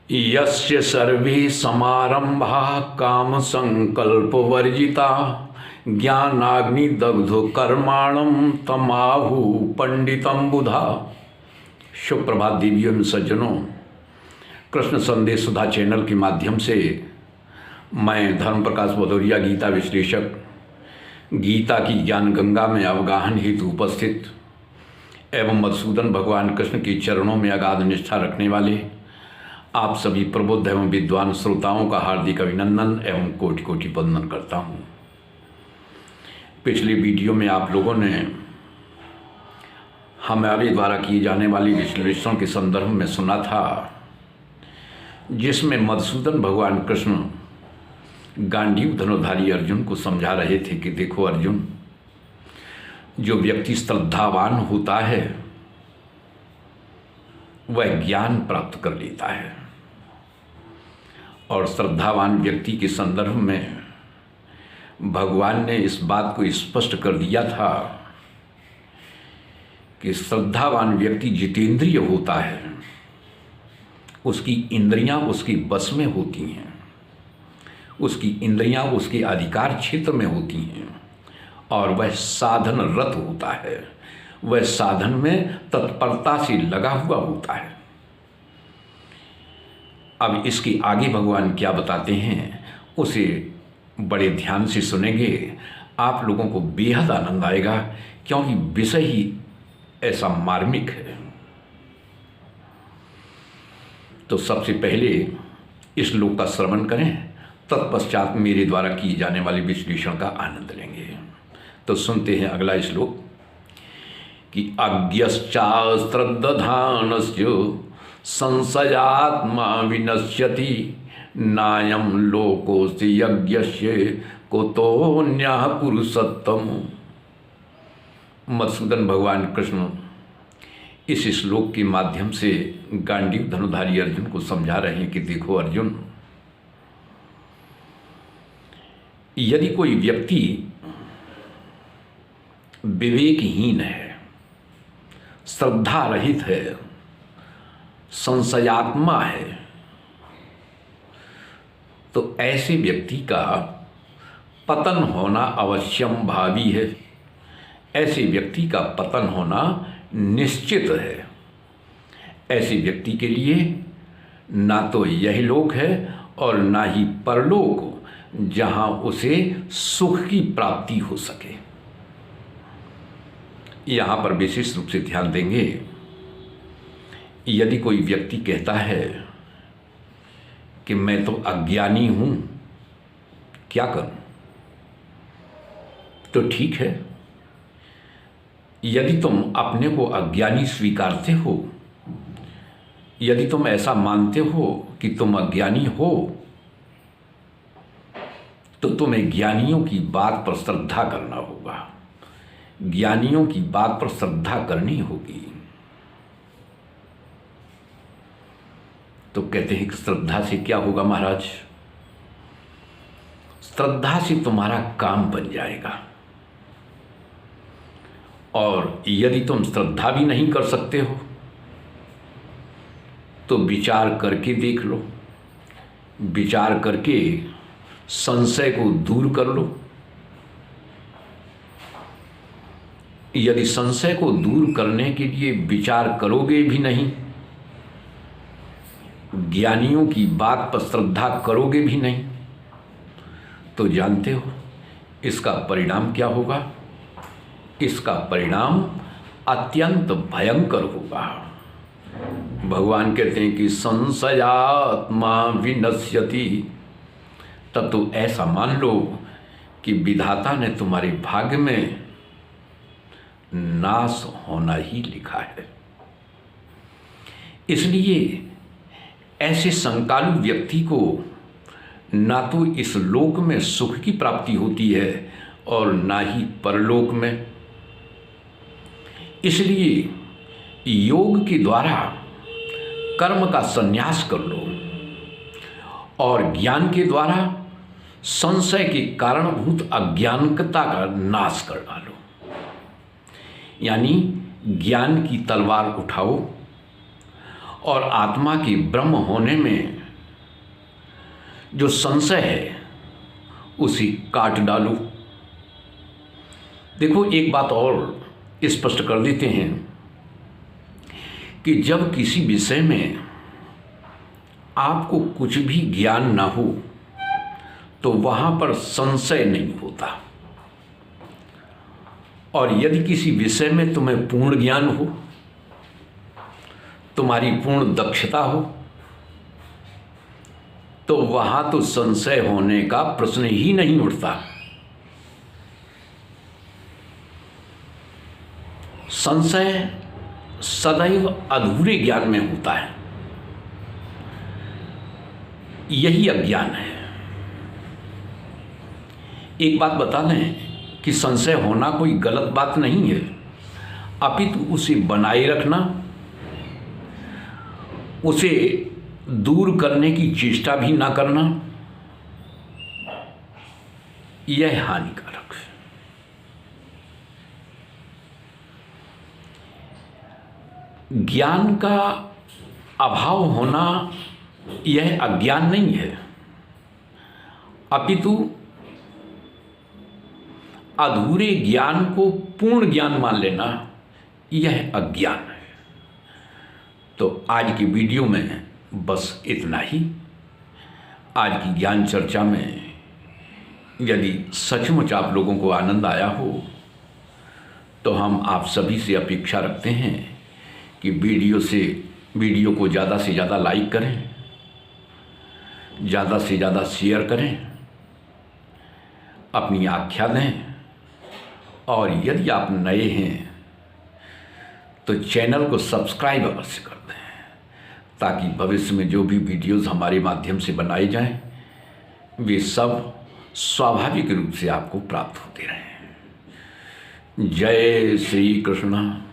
यस्य सर्वे समारंभाः काम संकल्प वर्जिता ज्ञानाग्निदग्धो कर्माणं तमाहु पंडितम बुधा। शुभ प्रभात देवियों एवं सज्जनों, कृष्ण संदेश सुधा चैनल के माध्यम से मैं धर्म प्रकाश भदौरिया गीता विश्लेषक गीता की ज्ञान गंगा में अवगाहन हेतु उपस्थित एवं मधुसूदन भगवान कृष्ण के चरणों में अगाध निष्ठा रखने वाले आप सभी प्रबुद्ध एवं विद्वान श्रोताओं का हार्दिक अभिनंदन एवं कोटि कोटि वंदन करता हूँ। पिछले वीडियो में आप लोगों ने हमारे द्वारा किए जाने वाली विश्लेषण के संदर्भ में सुना था, जिसमें मधुसूदन भगवान कृष्ण गांडीव धनुधारी अर्जुन को समझा रहे थे कि देखो अर्जुन, जो व्यक्ति श्रद्धावान होता है वह ज्ञान प्राप्त कर लेता है। और श्रद्धावान व्यक्ति के संदर्भ में भगवान ने इस बात को स्पष्ट कर दिया था कि श्रद्धावान व्यक्ति जितेंद्रिय होता है, उसकी इंद्रियां उसके बस में होती हैं, उसकी इंद्रियां उसके अधिकार क्षेत्र में होती हैं और वह साधन रत होता है, वह साधन में तत्परता से लगा हुआ होता है। अब इसके आगे भगवान क्या बताते हैं उसे बड़े ध्यान से सुनेंगे, आप लोगों को बेहद आनंद आएगा, क्योंकि विषय ही ऐसा मार्मिक है। तो सबसे पहले इस श्लोक का श्रवण करें, तत्पश्चात मेरे द्वारा किए जाने वाले विश्लेषण का आनंद लेंगे। तो सुनते हैं अगला श्लोक कि अज्ञश्चाश्रद्धानस्य संशयात्मा विनश्यति नायं लोकोऽस्ति यज्ञस्य कुतोऽन्यः पुरुषोत्तम। मधुसूदन भगवान कृष्ण इस श्लोक के माध्यम से गांडीव धनुधारी अर्जुन को समझा रहे हैं कि देखो अर्जुन, यदि कोई व्यक्ति विवेकहीन है, श्रद्धा रहित है, संशयात्मा है, तो ऐसे व्यक्ति का पतन होना अवश्यम भावी है। ऐसे व्यक्ति का पतन होना निश्चित है। ऐसे व्यक्ति के लिए ना तो यह लोक है और ना ही परलोक, जहां उसे सुख की प्राप्ति हो सके। यहाँ पर विशेष रूप से ध्यान देंगे, यदि कोई व्यक्ति कहता है कि मैं तो अज्ञानी हूँ, क्या करूँ? तो ठीक है, यदि तुम अपने को अज्ञानी स्वीकारते हो, यदि तुम ऐसा मानते हो कि तुम अज्ञानी हो, तो तुम्हें ज्ञानियों की बात पर श्रद्धा करना होगा, ज्ञानियों की बात पर श्रद्धा करनी होगी। तो कहते हैं कि श्रद्धा से क्या होगा महाराज? श्रद्धा से तुम्हारा काम बन जाएगा। और यदि तुम श्रद्धा भी नहीं कर सकते हो तो विचार करके देख लो, विचार करके संशय को दूर कर लो। यदि संशय को दूर करने के लिए विचार करोगे भी नहीं, ज्ञानियों की बात पर श्रद्धा करोगे भी नहीं, तो जानते हो इसका परिणाम क्या होगा? इसका परिणाम अत्यंत भयंकर होगा। भगवान कहते हैं कि संशयात्मा विनश्यति। तब तो ऐसा मान लो कि विधाता ने तुम्हारे भाग्य में नाश होना ही लिखा है। इसलिए ऐसे संकालु व्यक्ति को ना तो इस लोक में सुख की प्राप्ति होती है और ना ही परलोक में। इसलिए योग के द्वारा कर्म का संन्यास कर लो और ज्ञान के द्वारा संशय के कारणभूत अज्ञानता का नाश कर डालो। यानी ज्ञान की तलवार उठाओ और आत्मा की ब्रह्म होने में जो संशय है उसी काट डालो। देखो, एक बात और स्पष्ट कर देते हैं कि जब किसी विषय में आपको कुछ भी ज्ञान ना हो तो वहाँ पर संशय नहीं होता, और यदि किसी विषय में तुम्हें पूर्ण ज्ञान हो, तुम्हारी पूर्ण दक्षता हो, तो वहाँ तो संशय होने का प्रश्न ही नहीं उठता। संशय सदैव अधूरे ज्ञान में होता है, यही अज्ञान है। एक बात बता दें कि संशय होना कोई गलत बात नहीं है, अपितु उसे बनाए रखना, उसे दूर करने की चेष्टा भी ना करना, यह हानिकारक है। ज्ञान का अभाव होना यह अज्ञान नहीं है, अपितु अधूरे ज्ञान को पूर्ण ज्ञान मान लेना यह अज्ञान है। तो आज की वीडियो में बस इतना ही। आज की ज्ञान चर्चा में यदि सचमुच आप लोगों को आनंद आया हो तो हम आप सभी से अपेक्षा रखते हैं कि वीडियो को ज़्यादा से ज़्यादा लाइक करें, ज़्यादा से ज़्यादा शेयर करें, अपनी आख्या दें, और यदि आप नए हैं तो चैनल को सब्सक्राइब अवश्य कर दें, ताकि भविष्य में जो भी वीडियोज़ हमारे माध्यम से बनाए जाएं वे सब स्वाभाविक रूप से आपको प्राप्त होते रहें। जय श्री कृष्ण।